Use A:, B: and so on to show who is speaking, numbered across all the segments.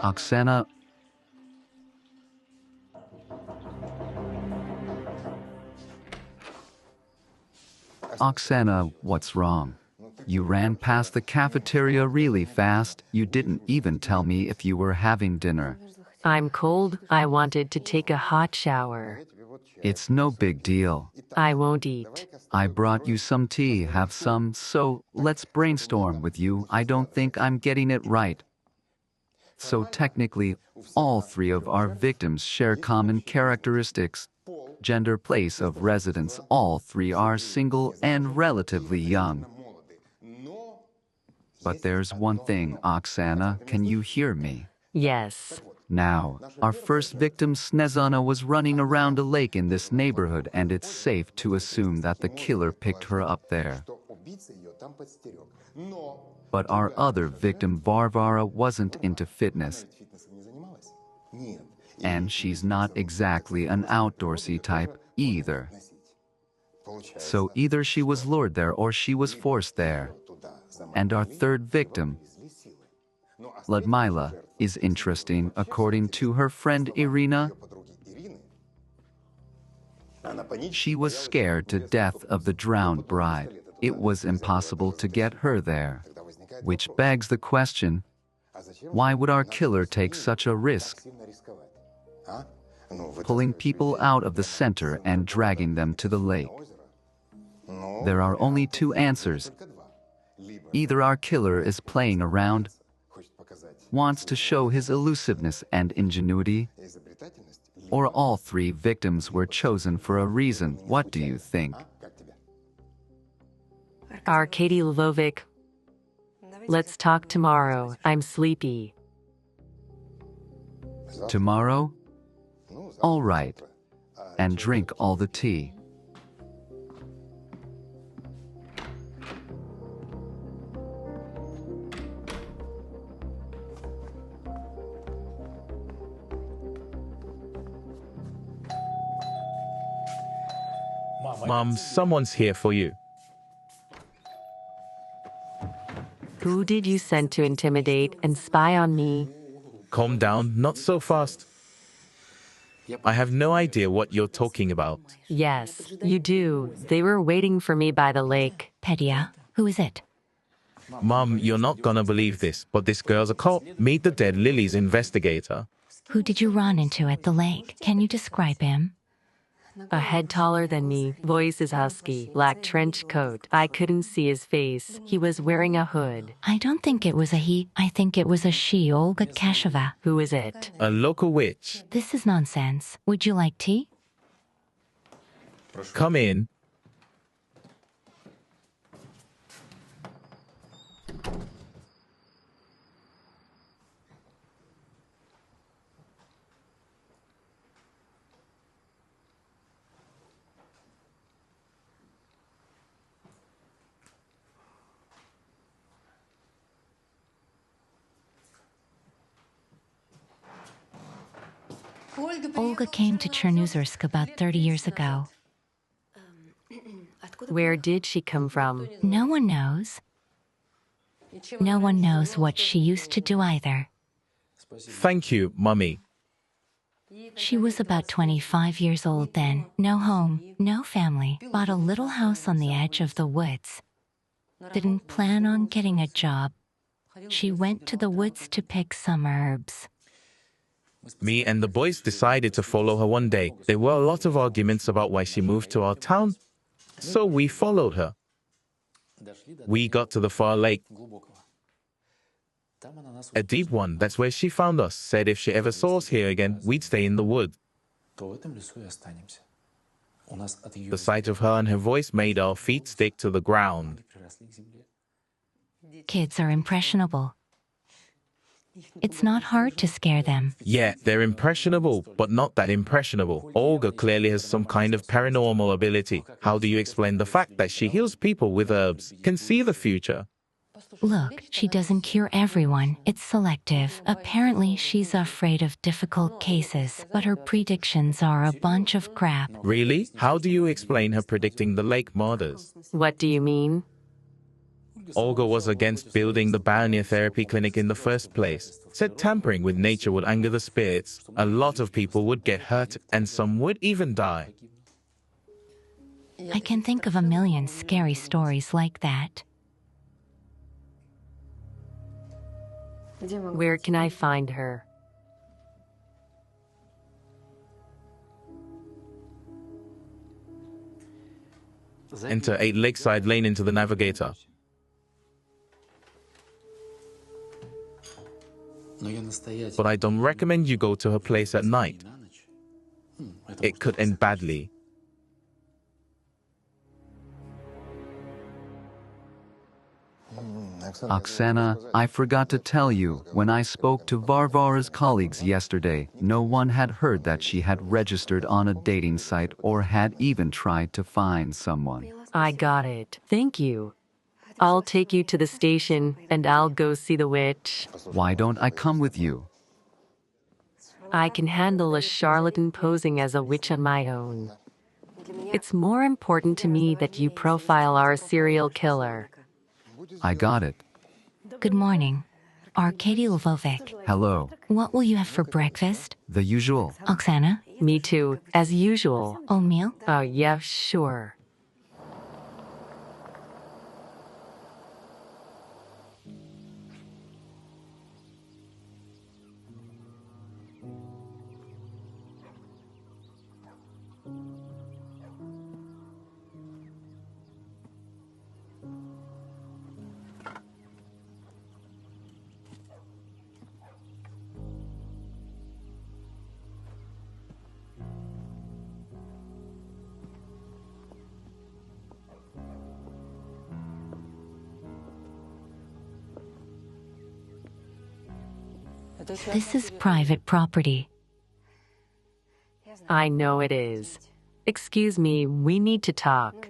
A: Oksana. Oksana, what's wrong? You ran past the cafeteria really fast. You didn't even tell me if you were having dinner.
B: I'm cold. I wanted to take a hot shower.
A: It's no big deal.
B: I won't eat.
A: I brought you some tea. Have some. So, let's brainstorm with you. I don't think I'm getting it right. So technically, all three of our victims share common characteristics. Gender, place of residence, all three are single and relatively young. But there's one thing, Oksana, can you hear me?
B: Yes.
A: Now, our first victim, Snezana, was running around a lake in this neighborhood, and it's safe to assume that the killer picked her up there. But our other victim, Varvara, wasn't into fitness. And she's not exactly an outdoorsy type either. So either she was lured there or she was forced there. And our third victim, Ludmila, is interesting. According to her friend Irina, she was scared to death of the drowned bride. It was impossible to get her there. Which begs the question, why would our killer take such a risk? Pulling people out of the center and dragging them to the lake. There are only two answers. Either our killer is playing around, wants to show his elusiveness and ingenuity, or all three victims were chosen for a reason. What do you think?
B: Arkady Lvovic, let's talk tomorrow. I'm sleepy.
A: Tomorrow? All right. And drink all the tea.
C: Mom, someone's here for you.
B: Who did you send to intimidate and spy on me?
C: Calm down, not so fast. I have no idea what you're talking about.
B: Yes, you do. They were waiting for me by the lake.
D: Pedia, who is it?
C: Mom, you're not gonna believe this, but this girl's a cop. Meet the dead LILIES investigator.
D: Who did you run into at the lake? Can you describe him?
B: A head taller than me, voice is husky, black trench coat. I couldn't see his face. He was wearing a hood.
D: I don't think it was a he. I think it was a she, Olga Kasheva.
B: Who is it?
C: A local witch.
D: This is nonsense. Would you like tea?
C: Come in.
D: Olga came to Chernozersk about 30 years ago.
B: Where did she come from?
D: No one knows. No one knows what she used to do either.
C: Thank you, Mummy.
D: She was about 25 years old then. No home, no family. Bought a little house on the edge of the woods. Didn't plan on getting a job. She went to the woods to pick some herbs.
C: Me and the boys decided to follow her one day. There were a lot of arguments about why she moved to our town, so we followed her. We got to the far lake. A deep one, that's where she found us. Said if she ever saw us here again, we'd stay in the wood. The sight of her and her voice made our feet stick to the ground.
D: Kids are impressionable. It's not hard to scare them.
C: Yeah, they're impressionable, but not that impressionable. Olga clearly has some kind of paranormal ability. How do you explain the fact that she heals people with herbs, can see the future?
D: Look, she doesn't cure everyone. It's selective. Apparently, she's afraid of difficult cases, but her predictions are a bunch of crap.
C: Really? How do you explain her predicting the lake murders?
B: What do you mean?
C: Olga was against building the Pioneer Therapy Clinic in the first place. Said tampering with nature would anger the spirits. A lot of people would get hurt and some would even die.
D: I can think of a million scary stories like that.
B: Where can I find her?
C: Enter 8 Lakeside Lane into the navigator. But I don't recommend you go to her place at night. It could end badly.
A: Oksana, I forgot to tell you, when I spoke to Varvara's colleagues yesterday, no one had heard that she had registered on a dating site or had even tried to find someone.
B: I got it. Thank you. I'll take you to the station and I'll go see the witch.
A: Why don't I come with you?
B: I can handle a charlatan posing as a witch on my own. It's more important to me that you profile our serial killer.
A: I got it.
D: Good morning. Arkady Lvovic.
A: Hello.
D: What will you have for breakfast?
A: The usual.
D: Oksana?
B: Me too, as usual.
D: Oatmeal?
B: Oh, yeah, sure.
D: This is private property.
B: I know it is. Excuse me, we need to talk.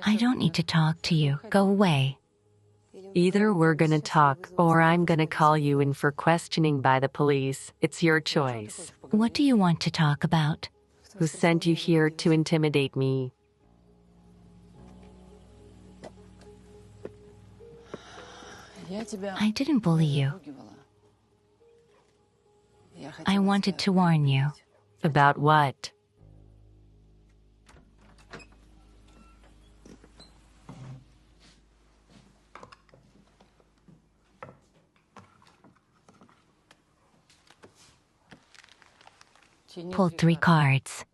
D: I don't need to talk to you. Go away.
B: Either we're gonna talk or I'm gonna call you in for questioning by the police. It's your choice.
D: What do you want to talk about?
B: Who sent you here to intimidate me?
D: I didn't bully you. I wanted to warn you.
B: About what?
D: Pull 3 cards.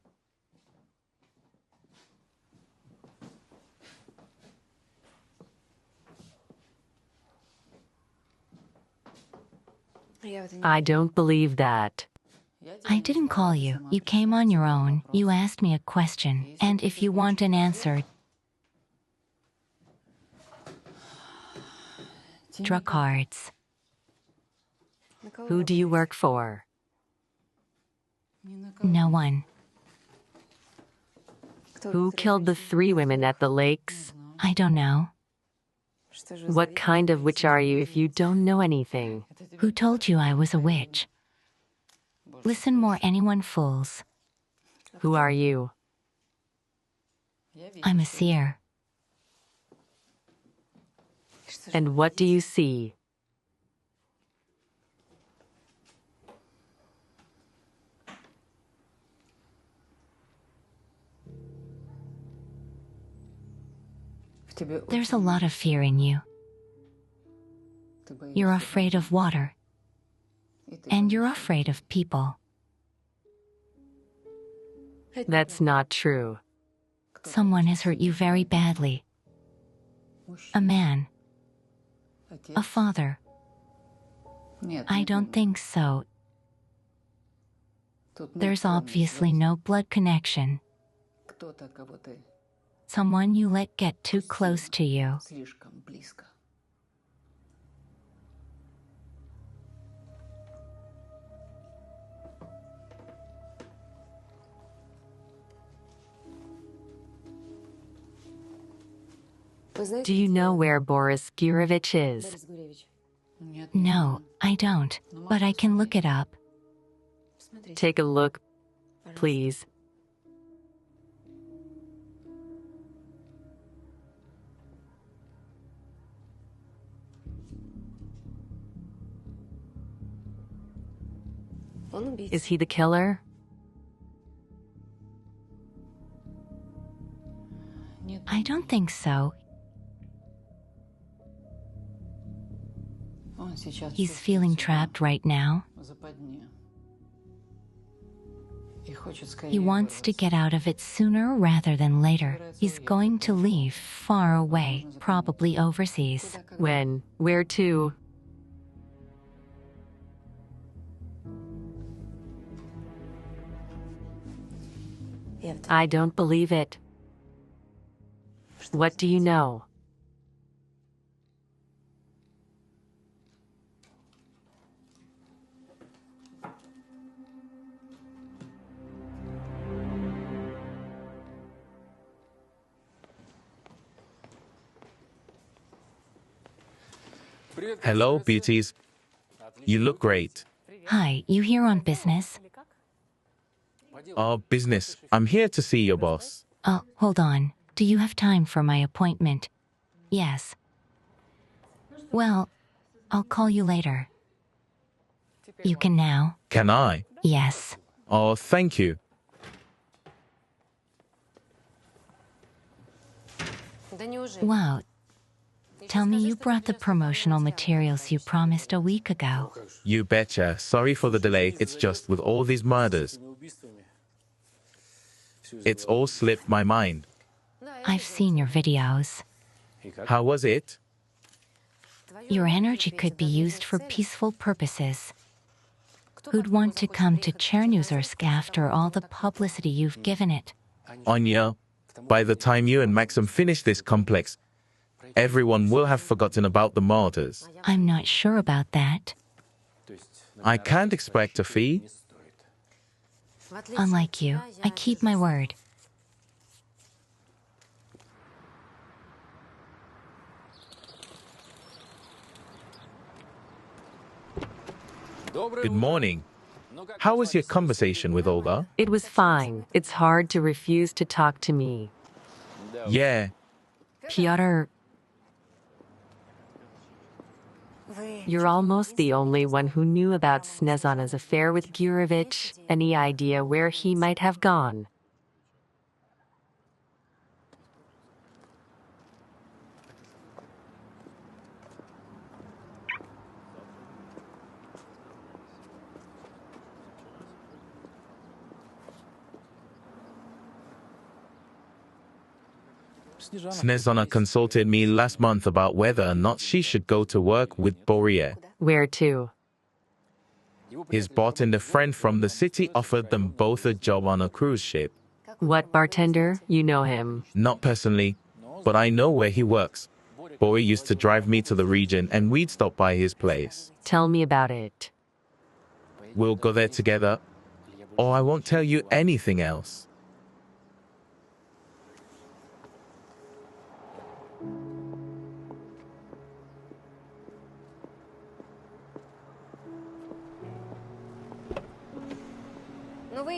B: I don't believe that.
D: I didn't call you. You came on your own. You asked me a question. And if you want an answer, draw cards.
B: Who do you work for?
D: No one.
B: Who killed the 3 women at the lakes?
D: I don't know.
B: What kind of witch are you if you don't know anything?
D: Who told you I was a witch? Listen more, anyone fools.
B: Who are you?
D: I'm a seer.
B: And what do you see?
D: There's a lot of fear in you. You're afraid of water. And you're afraid of people.
B: That's not true.
D: Someone has hurt you very badly. A man. A father. I don't think so. There's obviously no blood connection. Someone you let get too close to you.
B: Do you know where Boris Gurevich is?
D: No, I don't, but I can look it up.
B: Take a look, please. Is he the killer?
D: I don't think so. He's feeling trapped right now. He wants to get out of it sooner rather than later. He's going to leave far away, probably overseas.
B: When? Where to? I don't believe it. What do you know?
C: Hello, beauties. You look great.
D: Hi, you here on business?
C: Business. I'm here to see your boss.
D: Oh, hold on. Do you have time for my appointment? Yes. Well, I'll call you later. You can now?
C: Can I?
D: Yes.
C: Oh, thank you.
D: Wow. Tell me you brought the promotional materials you promised a week ago.
C: You betcha. Sorry for the delay. It's just with all these murders. It's all slipped my mind.
D: I've seen your videos.
C: How was it?
D: Your energy could be used for peaceful purposes. Who'd want to come to Chernozersk after all the publicity you've given it?
C: Anya, by the time you and Maxim finish this complex, everyone will have forgotten about the martyrs.
D: I'm not sure about that.
C: I can't expect a fee.
D: Unlike you, I keep my word.
C: Good morning. How was your conversation with Olga?
B: It was fine. It's hard to refuse to talk to me.
C: Yeah.
B: Pyotr, you're almost the only one who knew about Snezana's affair with Gurevich. Any idea where he might have gone?
C: Snezana consulted me last month about whether or not she should go to work with Borie.
B: Where to?
C: His bartender friend from the city offered them both a job on a cruise ship.
B: What bartender? You know him.
C: Not personally, but I know where he works. Borie used to drive me to the region and we'd stop by his place.
B: Tell me about it.
C: We'll go there together, or I won't tell you anything else.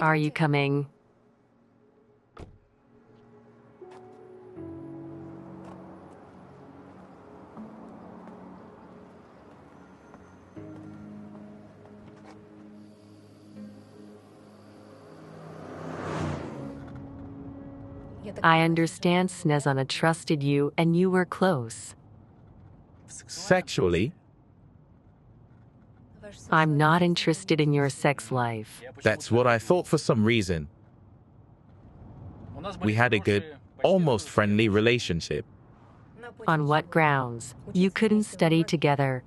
B: Are you coming? I understand Snezana trusted you and you were close.
C: Sexually,
B: I'm not interested in your sex life.
C: that's what I thought for some reason. We had a good, almost friendly relationship.
B: On what grounds? You couldn't study together.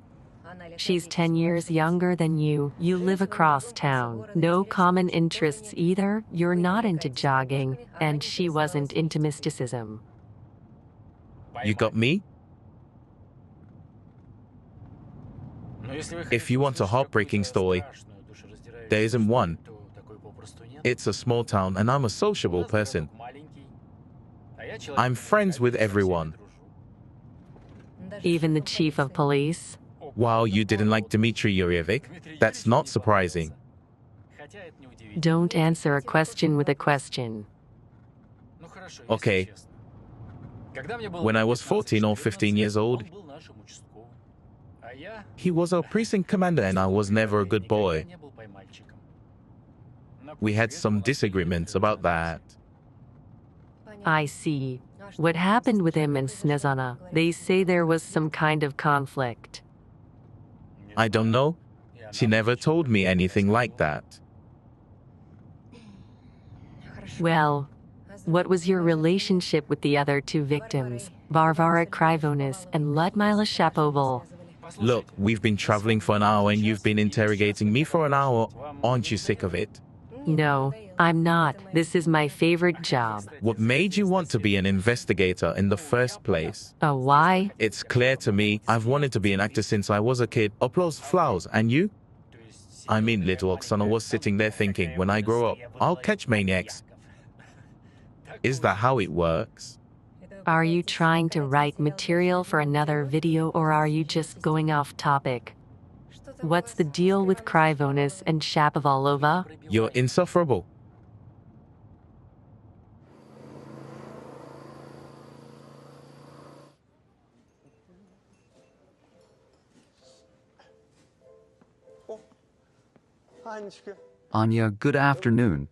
B: She's 10 years younger than you. You live across town. No common interests either. You're not into jogging, and she wasn't into mysticism.
C: You got me? If you want a heartbreaking story, there isn't one. It's a small town and I'm a sociable person. I'm friends with everyone.
B: Even the chief of police?
C: While you didn't like Dmitry Yuryevich, that's not surprising.
B: Don't answer a question with a question.
C: Okay. When I was 14 or 15 years old, he was our precinct commander and I was never a good boy. We had some disagreements about that.
B: I see. What happened with him and Snezana? They say there was some kind of conflict.
C: I don't know. She never told me anything like that.
B: Well, what was your relationship with the other two victims, Varvara Krivonis and Ludmila Shapoval?
C: Look, we've been traveling for an hour and you've been interrogating me for an hour. Aren't you sick of it?
B: No, I'm not. This is my favorite job.
C: What made you want to be an investigator in the first place?
B: Why?
C: It's clear to me I've wanted to be an actor since I was a kid. Applause flowers. And you? I mean, little Oksana was sitting there thinking, when I grow up, I'll catch maniacs. Is that how it works?
B: Are you trying to write material for another video or are you just going off topic? What's the deal with Krivonis and Shapovalova?
C: You're insufferable.
A: Anya, good afternoon.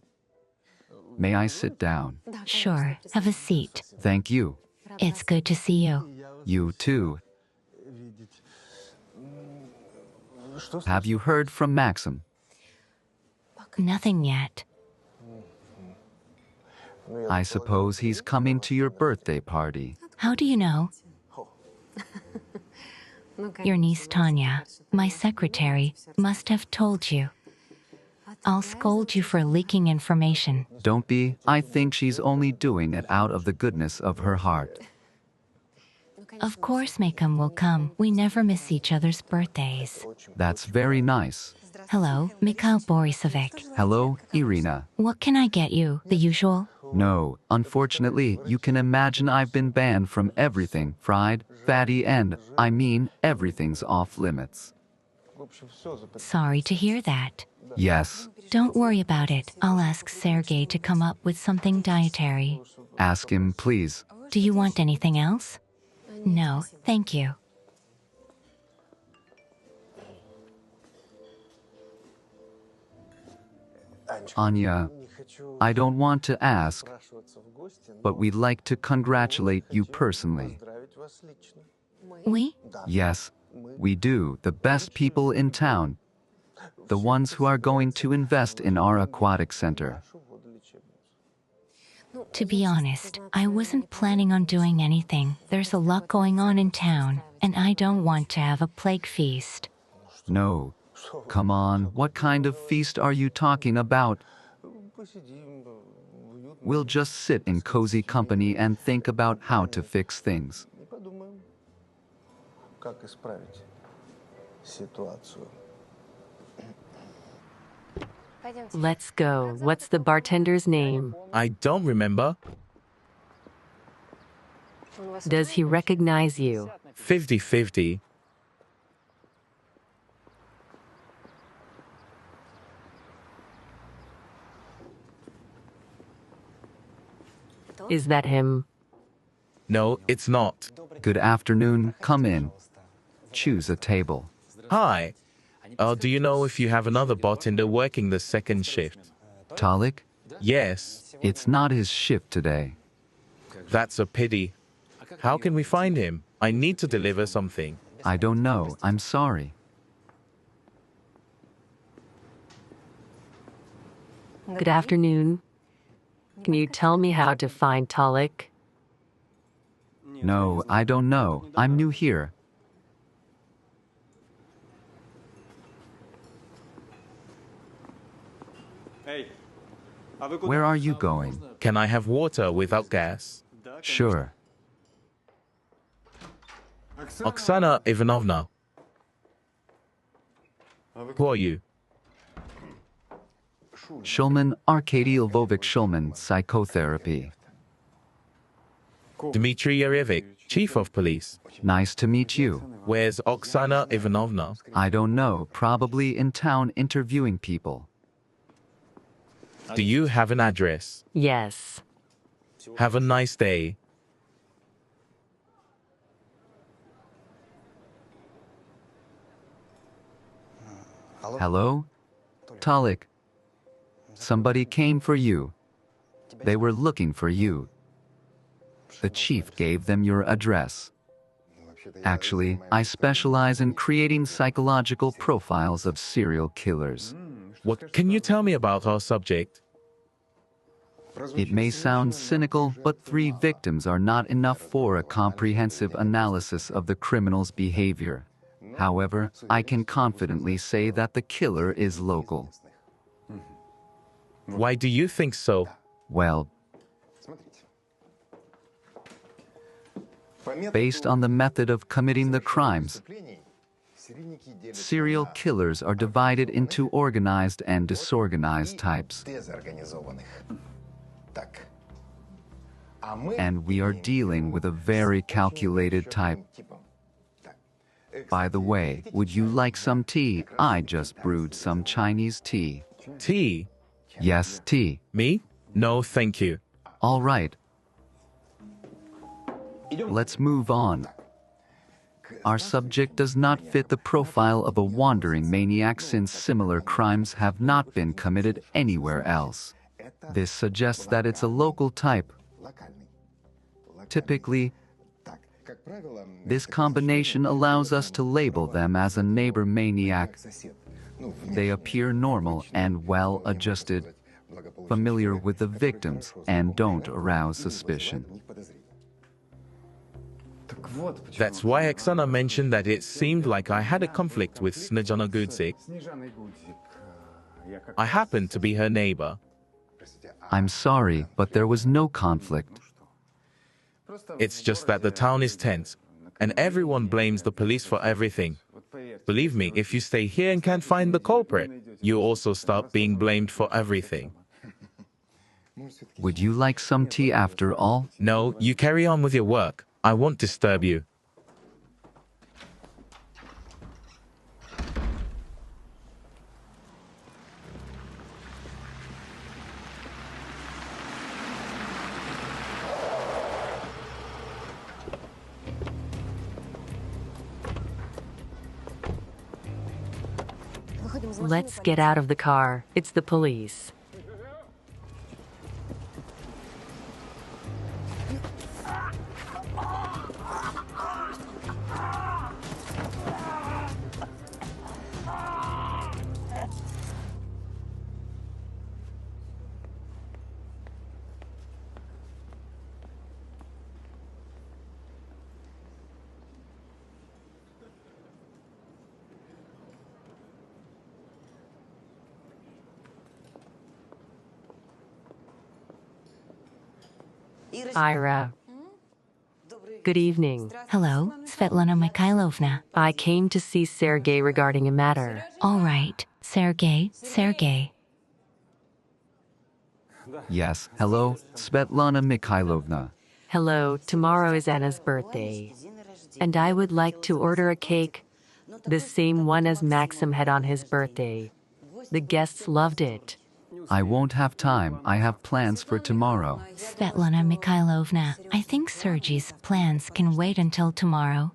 A: May I sit down?
D: Sure, have a seat.
A: Thank you.
D: It's good to see you.
A: You too. Have you heard from Maxim?
D: Nothing yet.
A: I suppose he's coming to your birthday party.
D: How do you know? Your niece Tanya, my secretary, must have told you. I'll scold you for leaking information.
A: Don't be. I think she's only doing it out of the goodness of her heart.
D: Of course Makam will come. We never miss each other's birthdays.
A: That's very nice.
D: Hello, Mikhail Borisovich.
A: Hello, Irina.
D: What can I get you? The usual?
A: No, unfortunately, you can imagine I've been banned from everything, fried, fatty, and, I mean, everything's off limits.
D: Sorry to hear that.
A: Yes,
D: Don't worry about it. I'll ask Sergey to come up with something dietary.
A: ask him, please.
D: Do you want anything else? No, thank you.
A: Anya, I don't want to ask, but we'd like to congratulate you personally.
D: We?
A: Yes, we do. The best people in town. The ones who are going to invest in our aquatic center.
D: To be honest, I wasn't planning on doing anything. There's a lot going on in town, and I don't want to have a plague feast.
A: No. Come on, what kind of feast are you talking about? We'll just sit in cozy company and think about how to fix things.
B: Let's go. What's the bartender's name?
C: I don't remember.
B: Does he recognize you?
C: 50-50.
B: Is that him?
C: No, it's not.
A: Good afternoon, come in. Choose a table.
C: Hi. Do you know if you have another bartender working the second shift?
A: Talik?
C: Yes.
A: It's not his shift today.
C: That's a pity. How can we find him? I need to deliver something.
A: I don't know, I'm sorry.
B: Good afternoon. Can you tell me how to find Talik?
A: No, I don't know. I'm new here. Where are you going?
C: Can I have water without gas?
A: Sure.
C: Oksana Ivanovna. Who are you?
A: Shulman, Arkady Lvovich Shulman, psychotherapy.
C: Dmitry Yarevich, chief of police.
A: Nice to meet you.
C: Where's Oksana Ivanovna?
A: I don't know, probably in town interviewing people.
C: Do you have an address?
B: Yes.
C: Have a nice day.
A: Hello? Talik. Somebody came for you. They were looking for you. The chief gave them your address. Actually, I specialize in creating psychological profiles of serial killers.
C: What can you tell me about our subject?
A: It may sound cynical, but 3 victims are not enough for a comprehensive analysis of the criminal's behavior. However, I can confidently say that the killer is local.
C: Why do you think so?
A: Well, based on the method of committing the crimes, serial killers are divided into organized and disorganized types. And we are dealing with a very calculated type. By the way, would you like some tea? I just brewed some Chinese tea.
C: Tea?
A: Yes, tea.
C: Me? No, thank you.
A: All right. Let's move on. Our subject does not fit the profile of a wandering maniac since similar crimes have not been committed anywhere else. This suggests that it's a local type. Typically, this combination allows us to label them as a neighbor maniac. They appear normal and well-adjusted, familiar with the victims, and don't arouse suspicion.
C: That's why Oksana mentioned that it seemed like I had a conflict with Snezhana Gudzik. I happened to be her neighbor.
A: I'm sorry, but there was no conflict.
C: It's just that the town is tense, and everyone blames the police for everything. Believe me, if you stay here and can't find the culprit, you also start being blamed for everything.
A: Would you like some tea after all?
C: No, you carry on with your work. I won't disturb you.
B: Let's get out of the car. It's the police. Ira. Good evening.
D: Hello, Svetlana Mikhailovna.
B: I came to see Sergei regarding a matter.
D: All right, Sergei.
A: Yes, hello, Svetlana Mikhailovna.
B: Hello, tomorrow is Anna's birthday. And I would like to order a cake, the same one as Maxim had on his birthday. The guests loved it.
A: I won't have time. I have plans for tomorrow.
D: Svetlana Mikhailovna, I think Sergei's plans can wait until tomorrow.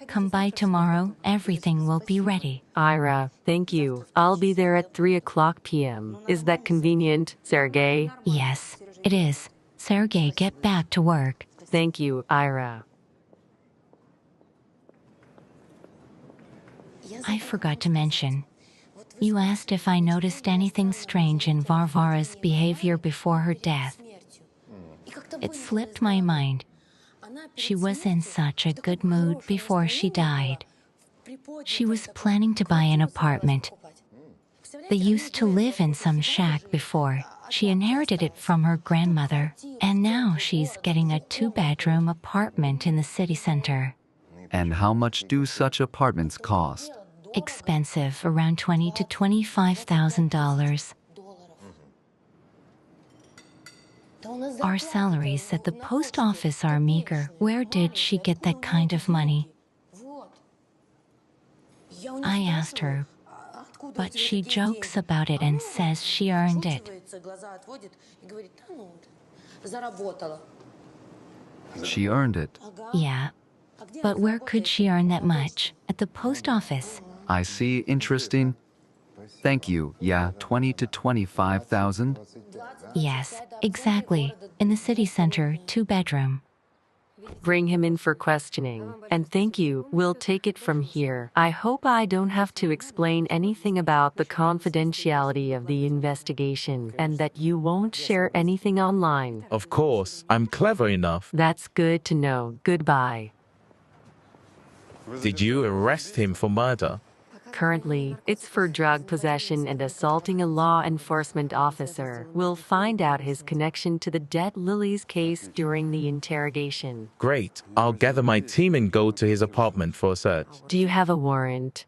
D: Come by tomorrow, everything will be ready.
B: Ira, thank you. I'll be there at 3:00 p.m. Is that convenient, Sergei?
D: Yes, it is. Sergei, get back to work.
B: Thank you, Ira.
D: I forgot to mention. You asked if I noticed anything strange in Varvara's behavior before her death. It slipped my mind. She was in such a good mood before she died. She was planning to buy an apartment. They used to live in some shack before. She inherited it from her grandmother, and now she's getting a 2-bedroom apartment in the city center.
A: And how much do such apartments cost?
D: Expensive, around $20,000 to $25,000. Our salaries at the post office are meager. Where did she get that kind of money? I asked her, but she jokes about it and says she earned it.
A: She earned it.
D: Yeah, but where could she earn that much? At the post office.
A: I see. Interesting. Thank you. Yeah, 20 to 25,000.
D: Yes, exactly. In the city center, 2-bedroom.
B: Bring him in for questioning. And thank you, we'll take it from here. I hope I don't have to explain anything about the confidentiality of the investigation and that you won't share anything online.
C: Of course, I'm clever enough.
B: That's good to know. Goodbye.
C: Did you arrest him for murder?
B: Currently, it's for drug possession and assaulting a law enforcement officer. We'll find out his connection to the dead Lilies case during the interrogation.
C: Great. I'll gather my team and go to his apartment for a search.
B: Do you have a warrant?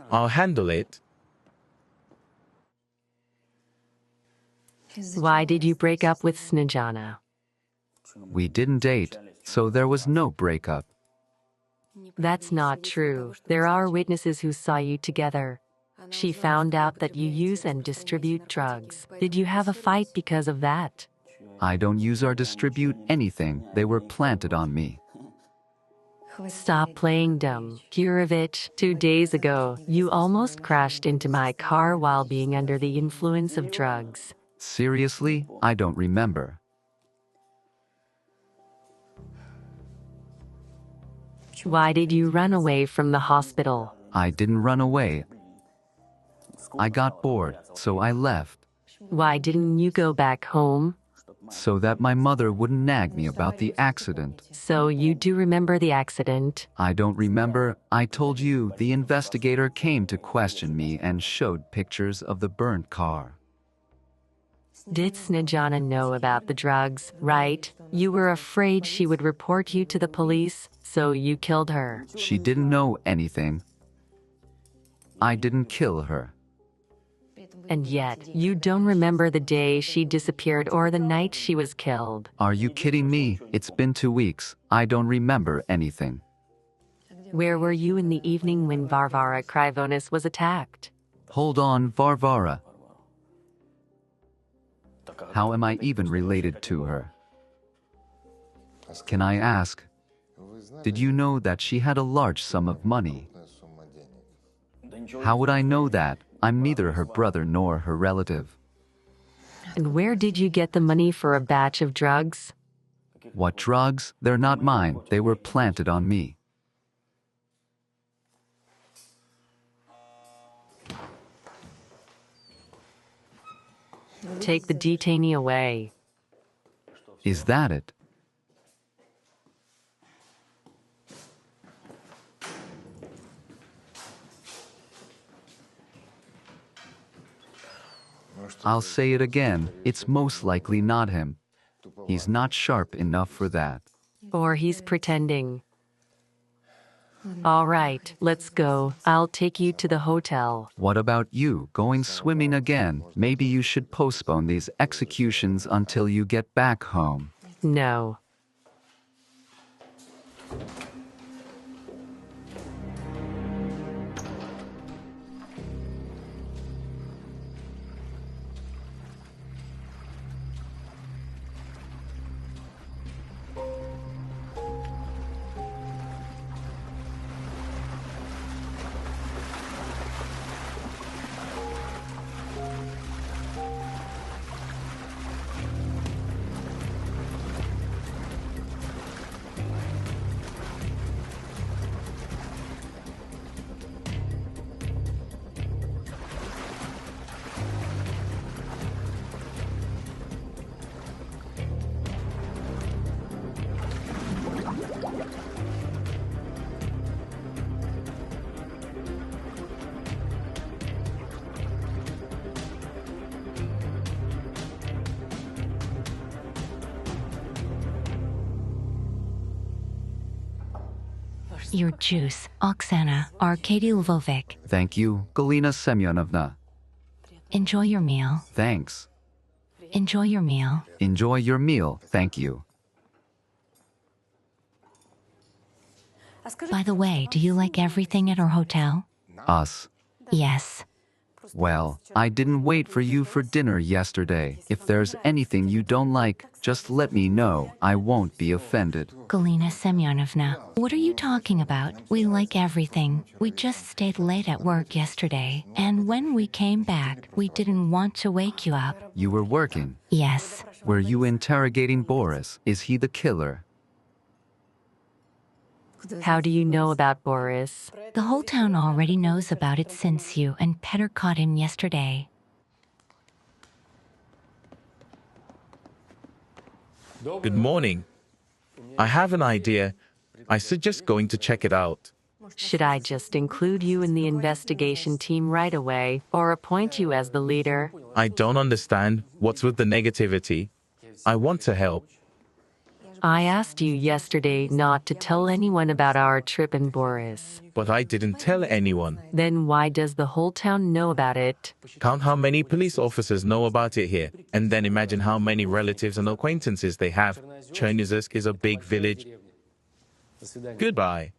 C: I'll handle it.
B: Why did you break up with Snejana?
A: We didn't date, so there was no breakup.
B: That's not true. There are witnesses who saw you together. She found out that you use and distribute drugs. Did you have a fight because of that?
A: I don't use or distribute anything. They were planted on me.
B: Stop playing dumb. Kirovich, 2 days ago, you almost crashed into my car while being under the influence of drugs.
A: Seriously? I don't remember.
B: Why did you run away from the hospital?
A: I didn't run away. I got bored, so I left.
B: Why didn't you go back home?
A: So that my mother wouldn't nag me about the accident.
B: So you do remember the accident?
A: I don't remember. I told you the investigator came to question me and showed pictures of the burnt car.
B: Did Snejana know about the drugs, right? You were afraid she would report you to the police, so you killed her.
A: She didn't know anything. I didn't kill her.
B: And yet, you don't remember the day she disappeared or the night she was killed.
A: Are you kidding me? It's been 2 weeks. I don't remember anything.
B: Where were you in the evening when Varvara Krivonis was attacked?
A: Hold on, Varvara. How am I even related to her? Can I ask? Did you know that she had a large sum of money? How would I know that? I'm neither her brother nor her relative.
B: And where did you get the money for a batch of drugs?
A: What drugs? They're not mine. They were planted on me.
B: Take the detainee away.
A: Is that it? I'll say it again. It's most likely not him. He's not sharp enough for that.
B: Or he's pretending. All right, let's go. I'll take you to the hotel.
A: What about you, going swimming again? Maybe you should postpone these executions until you get back home.
B: No.
D: Your juice, Oksana, Arkady Lvovic.
A: Thank you, Galina Semyonovna.
D: Enjoy your meal.
A: Thanks.
D: Enjoy your meal.
A: Enjoy your meal. Thank you.
D: By the way, do you like everything at our hotel?
A: Us.
D: Yes.
A: Well, I didn't wait for you for dinner yesterday. If there's anything you don't like, just let me know. I won't be offended.
D: Galina Semyonovna, what are you talking about? We like everything. We just stayed late at work yesterday, and when we came back, we didn't want to wake you up.
A: You were working.
D: Yes.
A: Were you interrogating Boris? Is he the killer?
B: How do you know about Boris?
D: The whole town already knows about it since you and Peter caught him yesterday.
C: Good morning. I have an idea. I suggest going to check it out.
B: Should I just include you in the investigation team right away or appoint you as the leader?
C: I don't understand. What's with the negativity? I want to help.
B: I asked you yesterday not to tell anyone about our trip in Boris.
C: But I didn't tell anyone.
B: Then why does the whole town know about it?
C: Count how many police officers know about it here, and then imagine how many relatives and acquaintances they have. Chernizsk is a big village. Goodbye.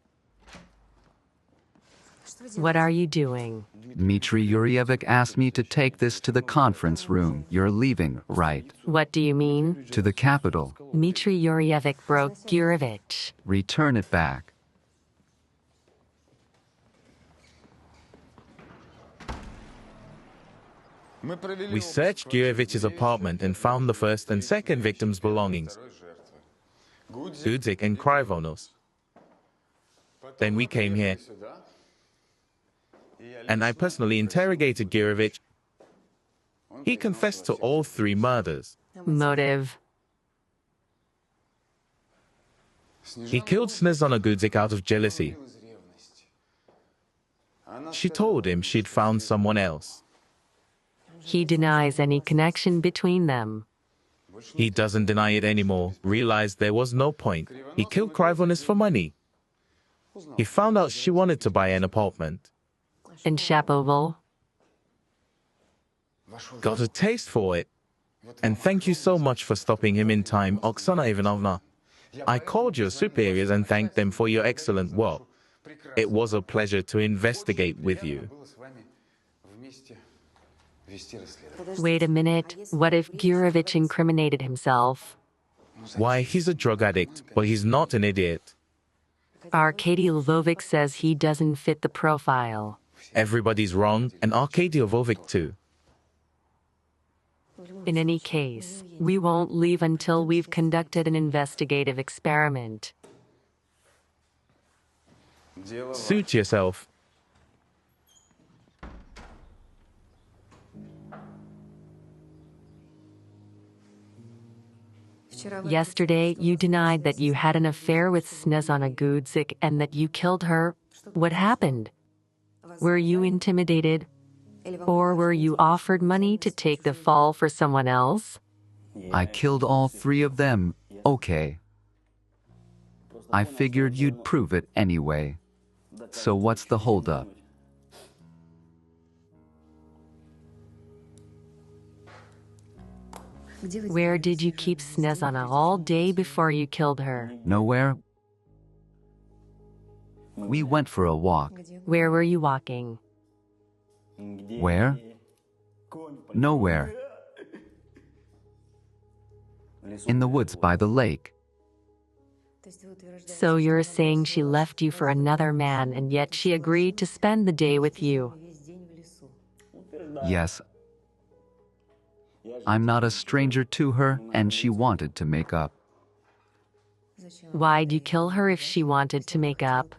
B: What are you doing?
A: Dmitry Yuryevic asked me to take this to the conference room. You're leaving, right?
B: What do you mean?
A: To the capital.
B: Dmitry Yuryevic broke Gurevich.
A: Return it back.
C: We searched Gurevich's apartment and found the first and second victims' belongings, Gudzik and Kryvonos. Then we came here, and I personally interrogated Gurevich. He confessed to all 3 murders.
B: Motive?
C: He killed Snezana Gudzik out of jealousy. She told him she'd found someone else.
B: He denies any connection between them.
C: He doesn't deny it anymore, realized there was no point. He killed Kryvonis for money. He found out she wanted to buy an apartment.
B: And Shapoval?
C: Got a taste for it. And thank you so much for stopping him in time, Oksana Ivanovna. I called your superiors and thanked them for your excellent work. It was a pleasure to investigate with you.
B: Wait a minute. What if Gurevich incriminated himself?
C: Why, he's a drug addict, but he's not an idiot.
B: Arkady Lvovic says he doesn't fit the profile.
C: Everybody's wrong, and Arkady Lvovic too.
B: In any case, we won't leave until we've conducted an investigative experiment.
C: Suit yourself.
B: Yesterday, you denied that you had an affair with Snezana Gudzik and that you killed her. What happened? Were you intimidated? Or were you offered money to take the fall for someone else?
A: I killed all 3 of them. Okay. I figured you'd prove it anyway. So what's the holdup?
B: Where did you keep Snezana all day before you killed her?
A: Nowhere? We went for a walk.
B: Where were you walking?
A: Where? Nowhere. In the woods by the lake.
B: So you're saying she left you for another man and yet she agreed to spend the day with you?
A: Yes. I'm not a stranger to her, and she wanted to make up.
B: Why'd you kill her if she wanted to make up?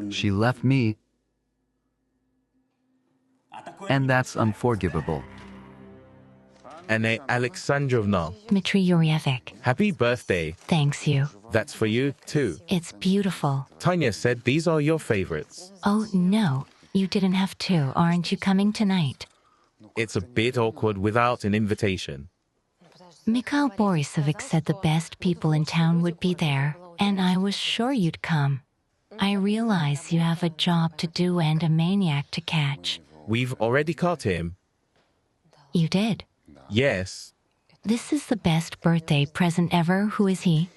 A: She left me, and that's unforgivable.
C: Anna Alexandrovna,
D: Dmitry Yuryevic.
C: happy birthday.
D: Thanks you.
C: That's for you, too.
D: It's beautiful.
C: Tanya said these are your favorites.
D: Oh, no. You didn't have to. Aren't you coming tonight?
C: It's a bit awkward without an invitation.
D: Mikhail Borisovich said the best people in town would be there, and I was sure you'd come. I realize you have a job to do and a maniac to catch.
C: We've already caught him.
D: You did?
C: Yes.
D: This is the best birthday present ever. Who is he?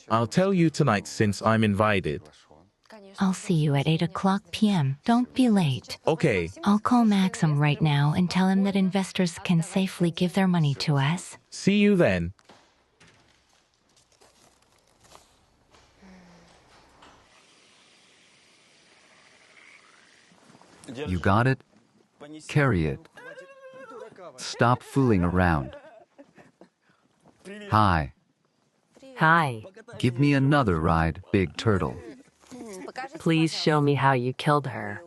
C: I'll tell you tonight since I'm invited.
D: I'll see you at 8 p.m. Don't be late.
C: Okay,
D: I'll call Maxim right now and tell him that investors can safely give their money to us.
C: see you then.
A: You got it? Carry it. Stop fooling around. Hi.
B: Hi.
A: Give me another ride, big turtle.
B: Please show me how you killed her.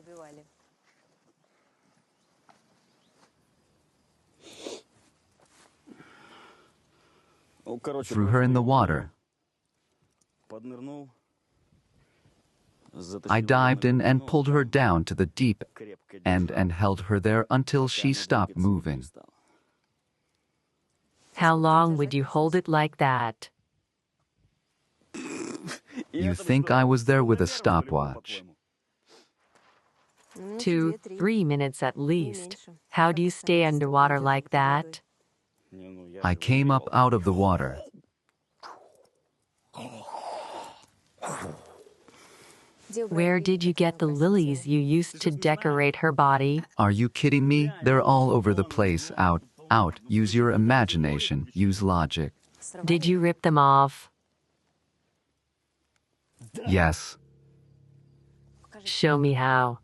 A: Threw her in the water. I dived in and pulled her down to the deep end and held her there until she stopped moving.
B: How long would you hold it like that?
A: You think I was there with a stopwatch?
B: 2, 3 minutes at least. How do you stay underwater like that?
A: I came up out of the water.
B: Where did you get the lilies you used to decorate her body?
A: Are you kidding me? They're all over the place. Out, out. Use your imagination. Use logic.
B: Did you rip them off?
A: Yes.
B: Show me how.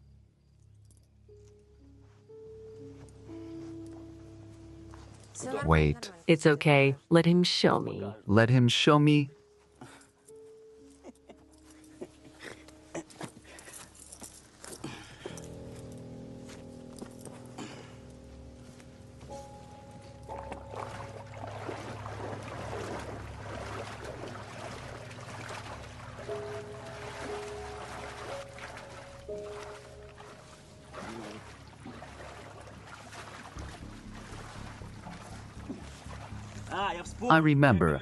A: Wait.
B: It's okay. Let him show me.
A: Let him show me. I remember.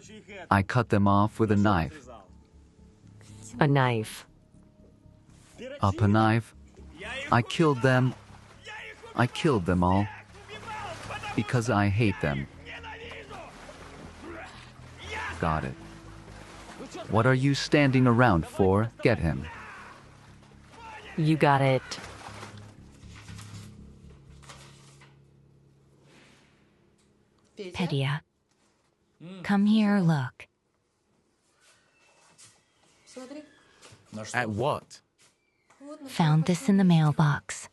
A: I cut them off with a knife.
B: A knife.
A: Up a knife. I killed them. I killed them all. Because I hate them. Got it. What are you standing around for? Get him.
B: You got it.
D: Pedia. Come here, look.
C: At what?
D: Found this in the mailbox.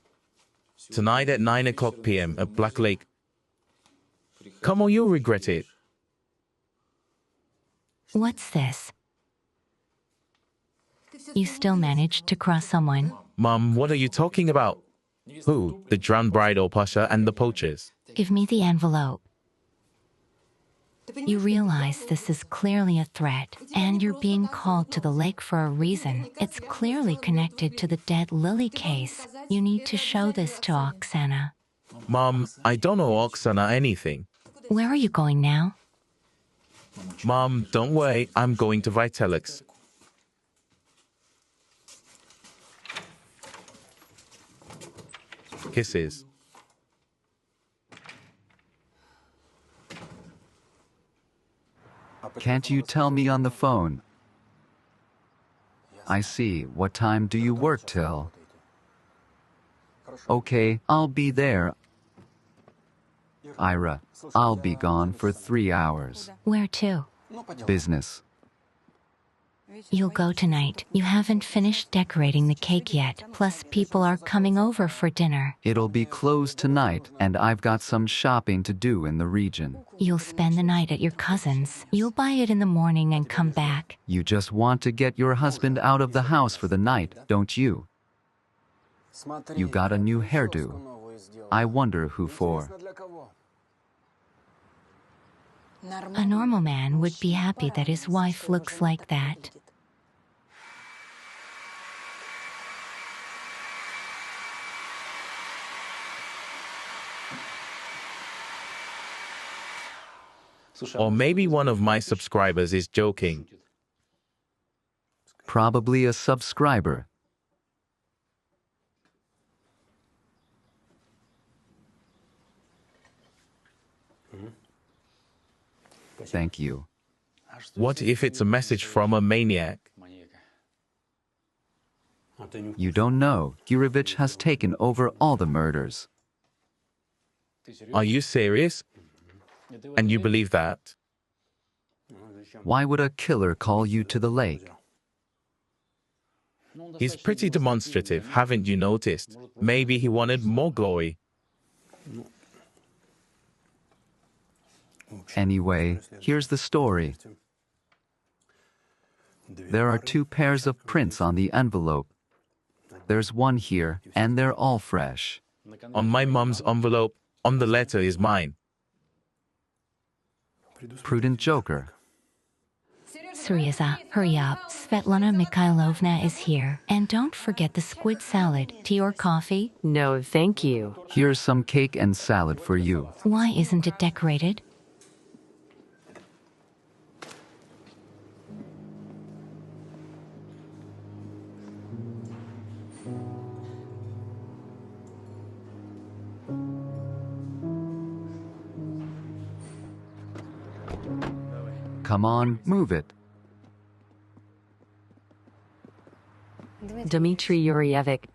C: Tonight at 9 p.m. at Black Lake. Come on, you'll regret it.
D: What's this? You still managed to cross someone?
C: Mom, what are you talking about? Who? The drowned bride or Pasha and the poachers?
D: Give me the envelope. You realize this is clearly a threat, and you're being called to the lake for a reason. It's clearly connected to the dead Lily case. You need to show this to Oksana.
C: Mom, I don't know Oksana anything.
D: Where are you going now?
C: Mom, don't worry, I'm going to Vitelix. Kisses.
A: Can't you tell me on the phone? I see. What time do you work till? Okay, I'll be there. Ira, I'll be gone for 3 hours.
D: Where to?
A: Business.
D: You'll go tonight. You haven't finished decorating the cake yet. Plus, people are coming over for dinner.
A: It'll be closed tonight, and I've got some shopping to do in the region.
D: You'll spend the night at your cousin's. You'll buy it in the morning and come back.
A: You just want to get your husband out of the house for the night, don't you? You got a new hairdo. I wonder who for.
D: A normal man would be happy that his wife looks like that.
C: Or maybe one of my subscribers is joking.
A: Probably a subscriber. Thank you.
C: What if it's a message from a maniac?
A: You don't know. Gurevich has taken over all the murders.
C: Are you serious? And you believe that?
A: Why would a killer call you to the lake?
C: He's pretty demonstrative, haven't you noticed? Maybe he wanted more glory.
A: Anyway, here's the story. There are 2 pairs of prints on the envelope. There's one here, and they're all fresh.
C: On my mum's envelope, on the letter is mine.
A: Prudent joker.
D: Syriza, hurry up. Svetlana Mikhailovna is here. And don't forget the squid salad. Tea or coffee?
B: No, thank you.
A: Here's some cake and salad for you.
D: Why isn't it decorated?
A: Come on, move it.
B: Dmitry Yureyevich.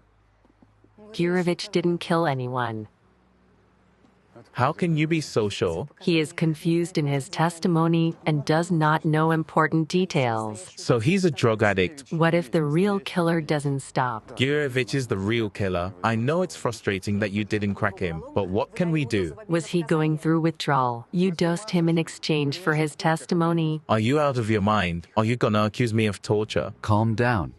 B: Gurevich didn't kill anyone.
C: How can you be so sure?
B: He is confused in his testimony and does not know important details.
C: So he's a drug addict.
B: What if the real killer doesn't stop?
C: Gurevich is the real killer. I know it's frustrating that you didn't crack him, but what can we do?
B: Was he going through withdrawal? You dosed him in exchange for his testimony.
C: Are you out of your mind? Are you gonna accuse me of torture?
A: Calm down.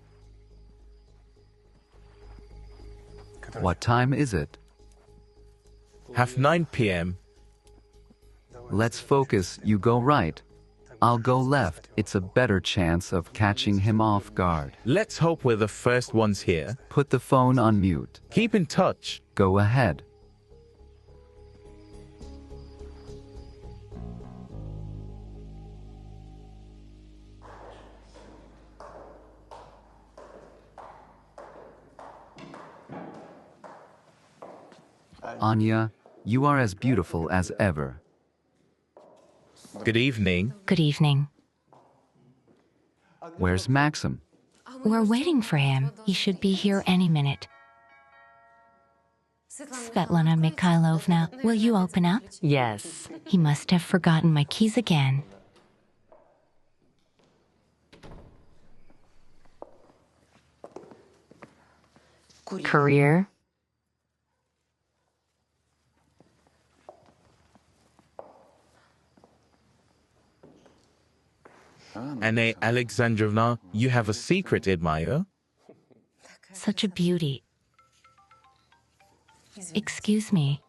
A: What time is it?
C: 9 p.m.
A: Let's focus. You go right. I'll go left. It's a better chance of catching him off guard.
C: Let's hope we're the first ones here.
A: Put the phone on mute.
C: Keep in touch.
A: Go ahead. Anya, you are as beautiful as ever.
C: Good evening.
D: Good evening.
A: Where's Maxim?
D: We're waiting for him. He should be here any minute. Svetlana Mikhailovna, will you open up?
B: Yes.
D: He must have forgotten my keys again.
B: Career?
C: Anna Alexandrovna, you have a secret admirer?
D: Such a beauty. Excuse me.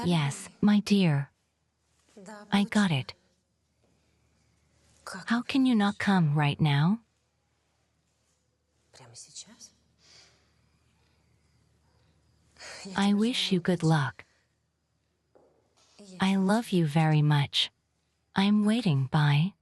D: Yes, my dear. I got it. How can you not come right now? I wish you good luck. I love you very much. I'm waiting, bye.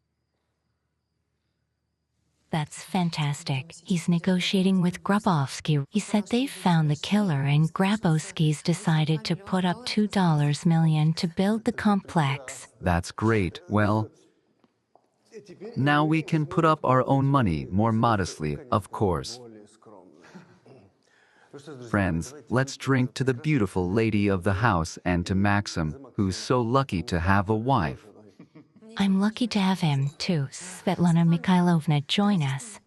D: That's fantastic. He's negotiating with Grabowski. He said they found the killer and Grabowski's decided to put up $2 million to build the complex.
A: That's great. Well, now we can put up our own money more modestly, of course. Friends, let's drink to the beautiful lady of the house and to Maxim, who's so lucky to have a wife.
D: I'm lucky to have him, too. Svetlana Mikhailovna, join us.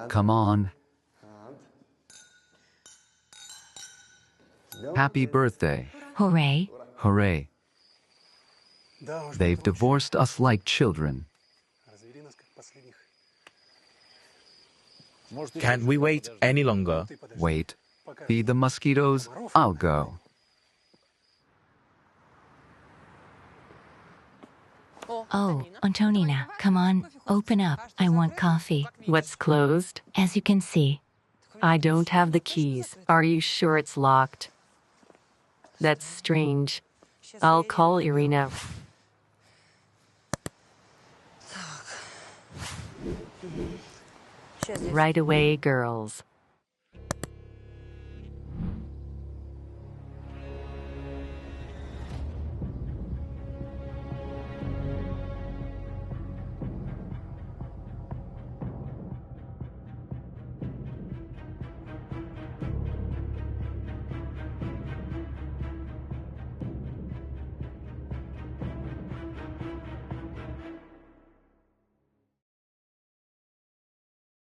A: Come on. Happy birthday.
D: Hooray.
A: Hooray. They've divorced us like children.
C: Can't we wait any longer?
A: Wait. Feed the mosquitoes. I'll go.
D: Oh, Antonina, come on, open up. I want coffee.
B: What's closed?
D: As you can see.
B: I don't have the keys. Are you sure it's locked? That's strange. I'll call Irina. Right away, girls.